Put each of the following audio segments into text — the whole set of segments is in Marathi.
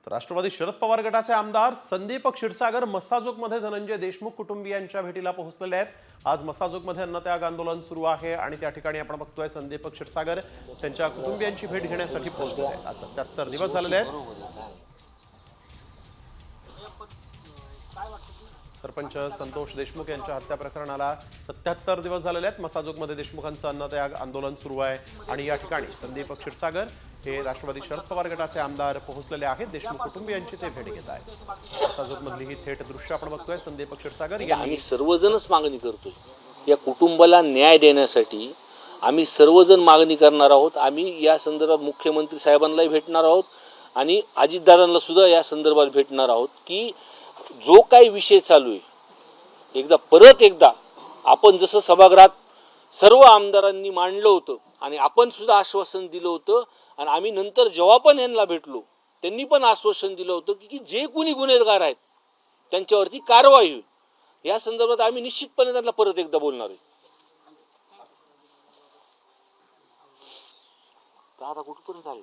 राष्ट्रवादी शरद पवार गटाचे आमदार संदीप क्षीरसागर मस्साजोगमध्ये धनंजय देशमुख कुटुंबियांच्या भेटीला पोहोचलेले आहेत। आज मस्साजोगमध्ये अन्नत्याग आंदोलन सुरू आहे आणि त्या ठिकाणी आपण बघतोय संदीप क्षीरसागर त्यांच्या कुटुंबियांची भेट घेण्यासाठी पोहोचले आहेत। आज 77 दिवस झालेले आहेत। सरपंच संतोष देशमुख यांच्या हत्या प्रकरणाला 77 दिवस झालेले आहेत। मस्साजोगमध्ये देशमुखांचं अन्नत्याग आंदोलन सुरू आहे आणि या ठिकाणी संदीप क्षीरसागर हे राष्ट्रवादी शरद पवार गटाचे आमदार पोहोचलेले आहेत। देशमुख कुटुंबियांची ते भेट घेत आहेत। मस्साजोगमधली ही थेट दृश्य आपण बघतोय। संदीप क्षीरसागर यांनी आम्ही सर्वजणच मागणी करतोय, या कुटुंबाला न्याय देण्यासाठी आम्ही सर्वजण मागणी करणार आहोत। आम्ही या संदर्भात मुख्यमंत्री साहेबांनाही भेटणार आहोत आणि अजितदादांना सुद्धा या संदर्भात भेटणार आहोत की जो काही विषय चालू आहे परत एकदा आपण जसं सभागृहात सर्व आमदारांनी मांडलं होतं आणि आपण सुद्धा आश्वासन दिलं होतं आणि आम्ही नंतर जेव्हा पण यांना भेटलो त्यांनी पण आश्वासन दिलं होतं की जे कोणी गुन्हेगार आहेत त्यांच्यावरती कारवाई होईल। या संदर्भात आम्ही निश्चितपणे त्यांना परत एकदा बोलणार आहे। आता कुठपर्यंत आले?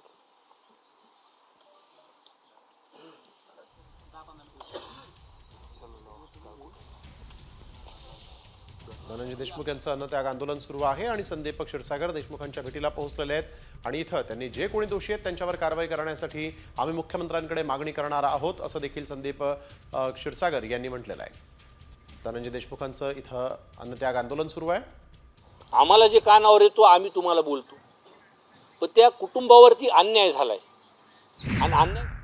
धनंजय देशमुख यांचं अन्नत्याग आंदोलन सुरू आहे आणि संदीप क्षीरसागर देशमुखांच्या भेटीला पोहोचलेले आहेत आणि इथं त्यांनी जे कोणी दोषी आहेत त्यांच्यावर कारवाई करण्यासाठी आम्ही मुख्यमंत्र्यांकडे मागणी करणार आहोत असं देखील संदीप क्षीरसागर यांनी म्हटलेलं आहे। धनंजय देशमुखांचं इथं अन्नत्याग आंदोलन सुरू आहे। आम्हाला जे कानावर येतो आम्ही तुम्हाला बोलतो, पण त्या कुटुंबावरती अन्याय झालाय आणि अन्याय